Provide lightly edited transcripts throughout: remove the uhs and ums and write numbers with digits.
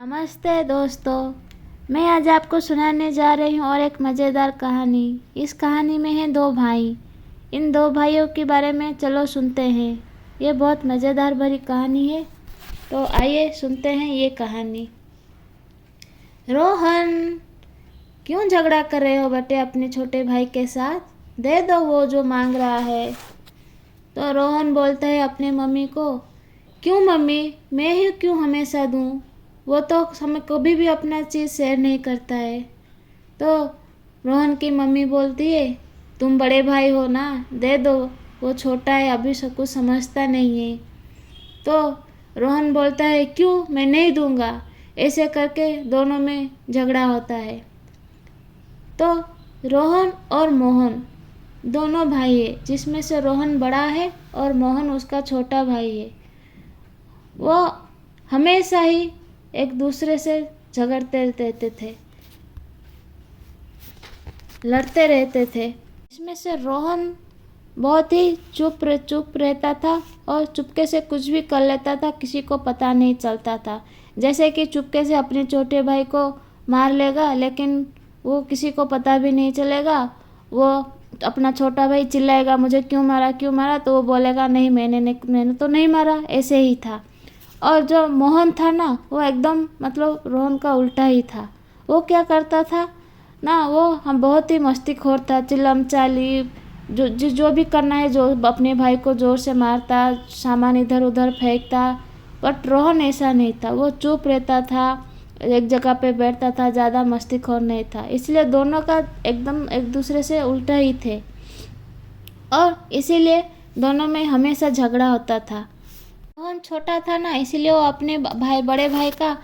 नमस्ते दोस्तों, मैं आज आपको सुनाने जा रही हूँ और एक मज़ेदार कहानी। इस कहानी में हैं दो भाई। इन दो भाइयों के बारे में चलो सुनते हैं। ये बहुत मज़ेदार भरी कहानी है, तो आइए सुनते हैं ये कहानी। रोहन, क्यों झगड़ा कर रहे हो बेटे अपने छोटे भाई के साथ? दे दो वो जो मांग रहा है। तो रोहन बोलता है अपने मम्मी को, क्यों मम्मी, मैं ही क्यों हमेशा दूँ? वो तो हमें कभी भी अपना चीज़ शेयर नहीं करता है। तो रोहन की मम्मी बोलती है, तुम बड़े भाई हो ना, दे दो, वो छोटा है, अभी सब कुछ समझता नहीं है। तो रोहन बोलता है, क्यों, मैं नहीं दूंगा। ऐसे करके दोनों में झगड़ा होता है। तो रोहन और मोहन दोनों भाई है, जिसमें से रोहन बड़ा है और मोहन उसका छोटा भाई है। वो हमेशा ही एक दूसरे से झगड़ते रहते थे, लड़ते रहते थे। इसमें से रोहन बहुत ही चुप रहता था और चुपके से कुछ भी कर लेता था, किसी को पता नहीं चलता था। जैसे कि चुपके से अपने छोटे भाई को मार लेगा, लेकिन वो किसी को पता भी नहीं चलेगा। वो अपना छोटा भाई चिल्लाएगा, मुझे क्यों मारा क्यों मारा, तो वो बोलेगा नहीं, मैंने तो नहीं मारा, ऐसे ही था। और जो मोहन था ना, वो एकदम मतलब रोहन का उल्टा ही था। वो क्या करता था ना, वो हम बहुत ही मस्तीखोर था, चिल्लम चाली, जो भी करना है, जो अपने भाई को ज़ोर से मारता, सामान इधर उधर फेंकता। बट रोहन ऐसा नहीं था, वो चुप रहता था, एक जगह पे बैठता था, ज़्यादा मस्तीखोर नहीं था। इसलिए दोनों का एकदम एक दूसरे से उल्टा ही थे, और इसीलिए दोनों में हमेशा झगड़ा होता था। रोहन छोटा था ना, इसीलिए वो अपने बड़े भाई का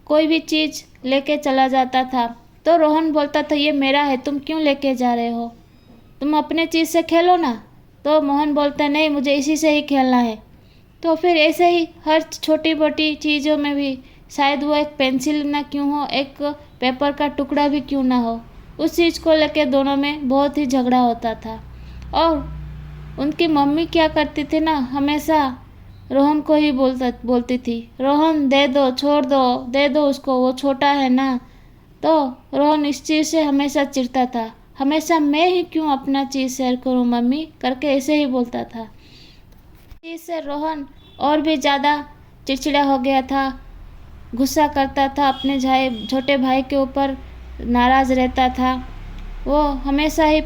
कोई भी चीज़ लेके चला जाता था। तो रोहन बोलता था, ये मेरा है, तुम क्यों लेके जा रहे हो, तुम अपने चीज़ से खेलो ना। तो मोहन बोलता, नहीं, मुझे इसी से ही खेलना है। तो फिर ऐसे ही हर छोटी मोटी चीज़ों में भी, शायद वो एक पेंसिल ना क्यों हो, एक पेपर का टुकड़ा भी क्यों ना हो, उस चीज़ को लेके दोनों में बहुत ही झगड़ा होता था। और उनकी मम्मी क्या करती थी ना, हमेशा रोहन को ही बोलती थी, रोहन दे दो, छोड़ दो, दे दो उसको, वो छोटा है ना। तो रोहन इस चीज़ से हमेशा चिढ़ता था, हमेशा मैं ही क्यों अपना चीज़ शेयर करूं मम्मी करके ऐसे ही बोलता था। इससे रोहन और भी ज़्यादा चिड़चिड़ा हो गया था, गुस्सा करता था, अपने छोटे भाई के ऊपर नाराज़ रहता था। वो हमेशा ही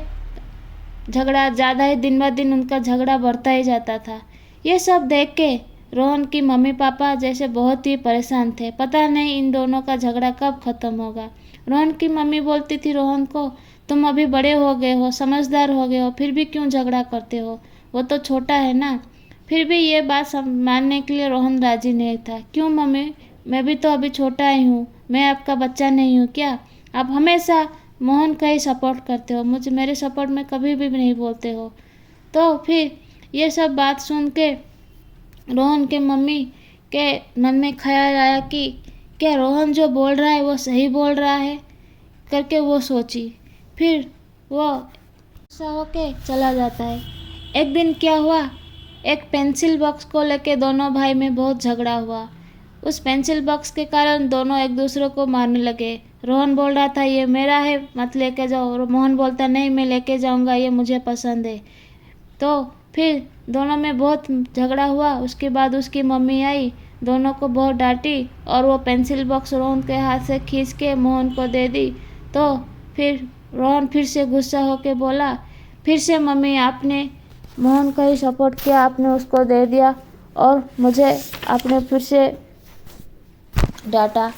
झगड़ा, ज़्यादा ही दिन ब दिन उनका झगड़ा बढ़ता ही जाता था। ये सब देख के रोहन की मम्मी पापा जैसे बहुत ही परेशान थे, पता नहीं इन दोनों का झगड़ा कब ख़त्म होगा। रोहन की मम्मी बोलती थी रोहन को, तुम अभी बड़े हो गए हो, समझदार हो गए हो, फिर भी क्यों झगड़ा करते हो, वो तो छोटा है ना। फिर भी ये बात मानने के लिए रोहन राजी नहीं था। क्यों मम्मी, मैं भी तो अभी छोटा ही हूँ, मैं आपका बच्चा नहीं हूँ क्या? आप हमेशा मोहन का ही सपोर्ट करते हो, मुझे मेरे सपोर्ट में कभी भी नहीं बोलते हो। तो फिर ये सब बात सुन के रोहन के मम्मी के मन में ख्याल आया कि क्या रोहन जो बोल रहा है वो सही बोल रहा है करके वो सोची। फिर वो गुस्सा होके चला जाता है। एक दिन क्या हुआ, एक पेंसिल बॉक्स को लेके दोनों भाई में बहुत झगड़ा हुआ। उस पेंसिल बॉक्स के कारण दोनों एक दूसरे को मारने लगे। रोहन बोल रहा था, ये मेरा है, मत लेके जाओ, और मोहन बोलता, नहीं, मैं लेके जाऊंगा, ये मुझे पसंद है। तो फिर दोनों में बहुत झगड़ा हुआ। उसके बाद उसकी मम्मी आई, दोनों को बहुत डांटी, और वो पेंसिल बॉक्स रोहन के हाथ से खींच के मोहन को दे दी। तो फिर रोहन फिर से गुस्सा होके बोला, फिर से मम्मी, आपने मोहन का ही सपोर्ट किया, आपने उसको दे दिया और मुझे आपने फिर से डांटा,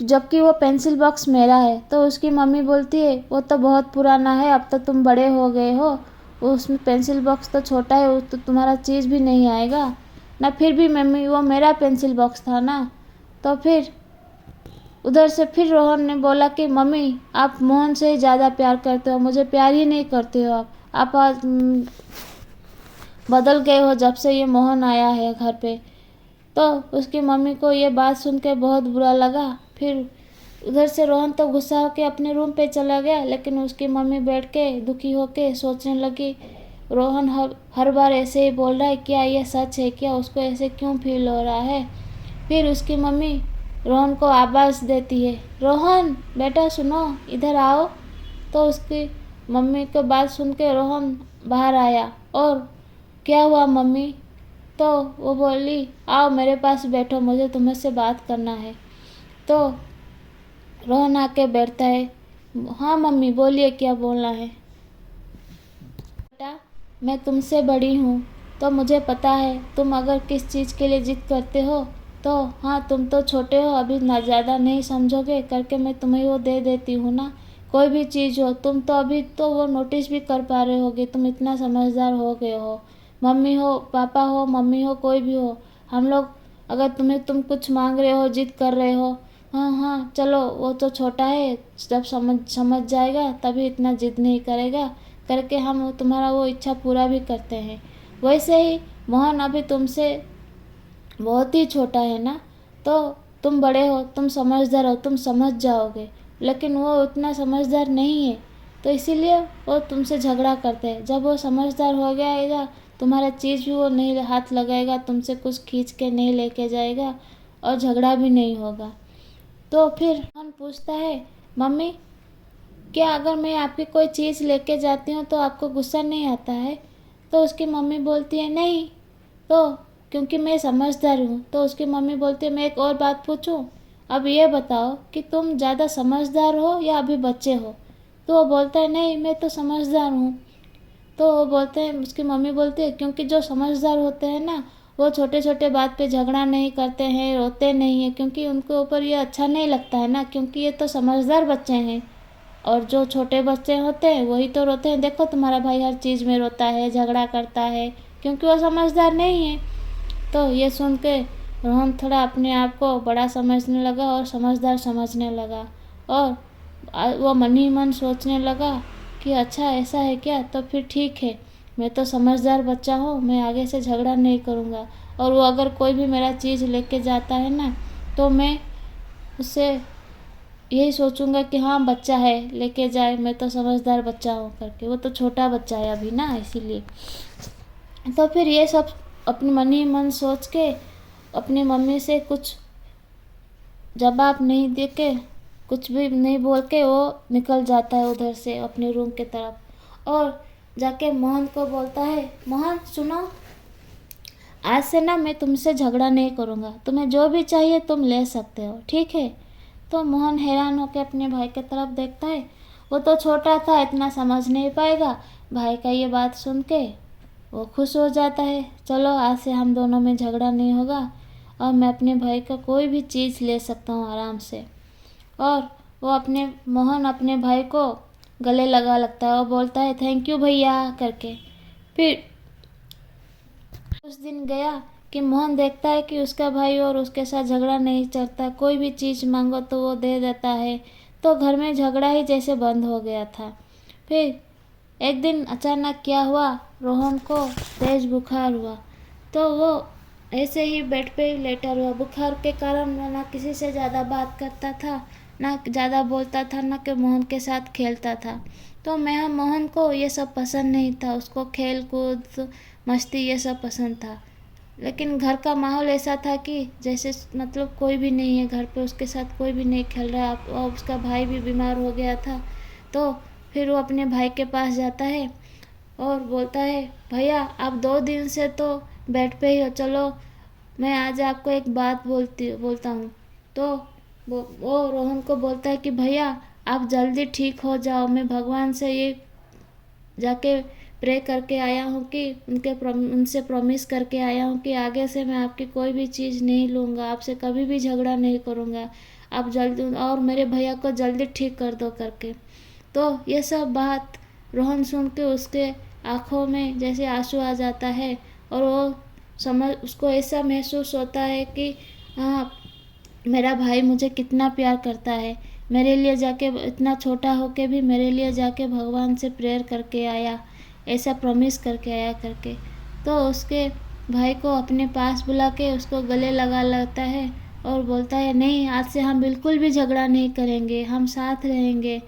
जबकि वो पेंसिल बॉक्स मेरा है। तो उसकी मम्मी बोलती है, वो तो बहुत पुराना है, अब तो तुम बड़े हो गए हो, उसमें पेंसिल बॉक्स तो छोटा है, वो तो तुम्हारा चीज़ भी नहीं आएगा ना। फिर भी मम्मी, वो मेरा पेंसिल बॉक्स था ना। तो फिर उधर से फिर रोहन ने बोला कि मम्मी, आप मोहन से ही ज़्यादा प्यार करते हो, मुझे प्यार ही नहीं करते हो आप आज बदल गए हो जब से ये मोहन आया है घर पे। तो उसकी मम्मी को ये बात सुन के बहुत बुरा लगा। फिर उधर से रोहन तो गुस्सा होके अपने रूम पे चला गया, लेकिन उसकी मम्मी बैठ के दुखी होके सोचने लगी, रोहन हर बार ऐसे ही बोल रहा है, क्या ये सच है क्या, उसको ऐसे क्यों फील हो रहा है। फिर उसकी मम्मी रोहन को आवाज़ देती है, रोहन बेटा सुनो, इधर आओ। तो उसकी मम्मी की बात सुन के रोहन बाहर आया और क्या हुआ मम्मी? तो वो बोली, आओ मेरे पास बैठो, मुझे तुमसे बात करना है। तो रोहन आके बैठता है। हाँ मम्मी बोलिए, क्या बोलना है? बेटा मैं तुमसे बड़ी हूँ, तो मुझे पता है तुम अगर किस चीज़ के लिए जिद करते हो तो हाँ, तुम तो छोटे हो, अभी ना ज़्यादा नहीं समझोगे करके मैं तुम्हें वो दे देती हूँ ना। कोई भी चीज़ हो, तुम तो अभी तो वो नोटिस भी कर पा रहे होगे, तुम इतना समझदार हो गए हो। मम्मी हो, पापा हो, मम्मी हो, कोई भी हो, हम लोग अगर तुम कुछ मांग रहे हो, जिद कर रहे हो, हाँ हाँ चलो वो तो छोटा है, जब समझ जाएगा तभी इतना जिद नहीं करेगा करके हम तुम्हारा वो इच्छा पूरा भी करते हैं। वैसे ही मोहन अभी तुमसे बहुत ही छोटा है ना, तो तुम बड़े हो, तुम समझदार हो, तुम समझ जाओगे, लेकिन वो उतना समझदार नहीं है, तो इसीलिए वो तुमसे झगड़ा करते हैं। जब वो समझदार हो जाएगा, तुम्हारा चीज़ भी वो नहीं हाथ लगाएगा, तुमसे कुछ खींच के नहीं लेके जाएगा और झगड़ा भी नहीं होगा। तो फिर मोहन पूछता है, मम्मी क्या अगर मैं आपकी कोई चीज़ लेके जाती हूँ तो आपको गुस्सा नहीं आता है? तो उसकी मम्मी बोलती है नहीं, तो क्योंकि मैं समझदार हूँ। तो उसकी मम्मी बोलती है, मैं एक और बात पूछूं, अब ये बताओ कि तुम ज़्यादा समझदार हो या अभी बच्चे हो? तो वो बोलता है नहीं, मैं तो समझदार हूँ। तो वो बोलते हैं, उसकी मम्मी बोलती है, क्योंकि जो समझदार होते हैं ना, वो छोटे छोटे बात पे झगड़ा नहीं करते हैं, रोते नहीं हैं, क्योंकि उनके ऊपर ये अच्छा नहीं लगता है ना, क्योंकि ये तो समझदार बच्चे हैं। और जो छोटे बच्चे होते हैं वही तो रोते हैं। देखो तुम्हारा भाई हर चीज़ में रोता है, झगड़ा करता है, क्योंकि वो समझदार नहीं है। तो ये सुन के रोहन थोड़ा अपने आप को बड़ा समझने लगा और समझदार समझने लगा, और वो मन ही मन सोचने लगा कि अच्छा ऐसा है क्या, तो फिर ठीक है, मैं तो समझदार बच्चा हूँ, मैं आगे से झगड़ा नहीं करूँगा। और वो अगर कोई भी मेरा चीज़ लेके जाता है ना, तो मैं उससे यही सोचूंगा कि हाँ बच्चा है, लेके जाए, मैं तो समझदार बच्चा हूँ करके। वो तो छोटा बच्चा है अभी ना, इसीलिए। तो फिर ये सब अपने मन ही मन सोच के अपनी मम्मी से कुछ जवाब नहीं दे के, कुछ भी नहीं बोल के वो निकल जाता है उधर से अपने रूम के तरफ, और जाके मोहन को बोलता है, मोहन सुनो, आज से ना मैं तुमसे झगड़ा नहीं करूँगा, तुम्हें जो भी चाहिए तुम ले सकते हो, ठीक है? तो मोहन हैरान होकर अपने भाई की तरफ देखता है। वो तो छोटा था, इतना समझ नहीं पाएगा। भाई का ये बात सुन के वो खुश हो जाता है, चलो आज से हम दोनों में झगड़ा नहीं होगा और मैं अपने भाई का कोई भी चीज़ ले सकता हूँ आराम से। और मोहन अपने भाई को गले लगा लगता है और बोलता है, थैंक यू भैया करके। फिर उस दिन गया कि मोहन देखता है कि उसका भाई और उसके साथ झगड़ा नहीं चलता, कोई भी चीज़ मांगो तो वो दे देता है, तो घर में झगड़ा ही जैसे बंद हो गया था। फिर एक दिन अचानक क्या हुआ, रोहन को तेज बुखार हुआ, तो वो ऐसे ही बेड पे ही लेटा हुआ। बुखार के कारण वो ना किसी से ज़्यादा बात करता था, ना ज़्यादा बोलता था, ना कि मोहन के साथ खेलता था। तो मैं मोहन को ये सब पसंद नहीं था, उसको खेल कूद मस्ती ये सब पसंद था। लेकिन घर का माहौल ऐसा था कि जैसे मतलब कोई भी नहीं है घर पे, उसके साथ कोई भी नहीं खेल रहा है, और उसका भाई भी बीमार हो गया था। तो फिर वो अपने भाई के पास जाता है और बोलता है, भैया आप 2 दिन से तो बेड पे ही हो, चलो मैं आज आपको एक बात बोलता हूँ। तो वो रोहन को बोलता है कि भैया आप जल्दी ठीक हो जाओ, मैं भगवान से ये जाके प्रे करके आया हूँ कि उनसे प्रॉमिस करके आया हूँ कि आगे से मैं आपकी कोई भी चीज़ नहीं लूँगा, आपसे कभी भी झगड़ा नहीं करूँगा, आप जल्दी और मेरे भैया को जल्दी ठीक कर दो करके। तो ये सब बात रोहन सुन के उसके आँखों में जैसे आंसू आ जाता है, और वो उसको ऐसा महसूस होता है कि हाँ मेरा भाई मुझे कितना प्यार करता है, मेरे लिए जाके इतना छोटा होके भी मेरे लिए जाके भगवान से प्रेयर करके आया, ऐसा प्रॉमिस करके आया करके। तो उसके भाई को अपने पास बुला के उसको गले लगा लेता है और बोलता है, नहीं आज से हम बिल्कुल भी झगड़ा नहीं करेंगे, हम साथ रहेंगे,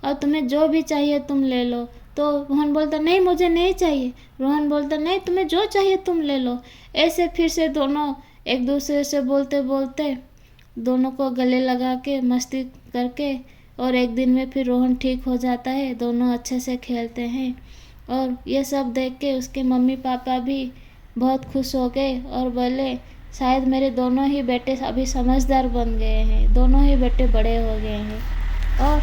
और तुम्हें जो भी चाहिए तुम ले लो। तो रोहन बोलता, नहीं मुझे नहीं चाहिए। रोहन बोलता, नहीं तुम्हें जो चाहिए तुम ले लो। ऐसे फिर से दोनों एक दूसरे से बोलते बोलते दोनों को गले लगा के मस्ती करके, और एक दिन में फिर रोहन ठीक हो जाता है, दोनों अच्छे से खेलते हैं। और ये सब देख के उसके मम्मी पापा भी बहुत खुश हो गए और बोले शायद मेरे दोनों ही बेटे अभी समझदार बन गए हैं, दोनों ही बेटे बड़े हो गए हैं। और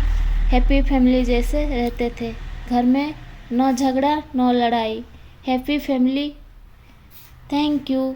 हैप्पी फैमिली जैसे रहते थे, घर में नो झगड़ा नो लड़ाई, हैप्पी फैमिली। Thank you.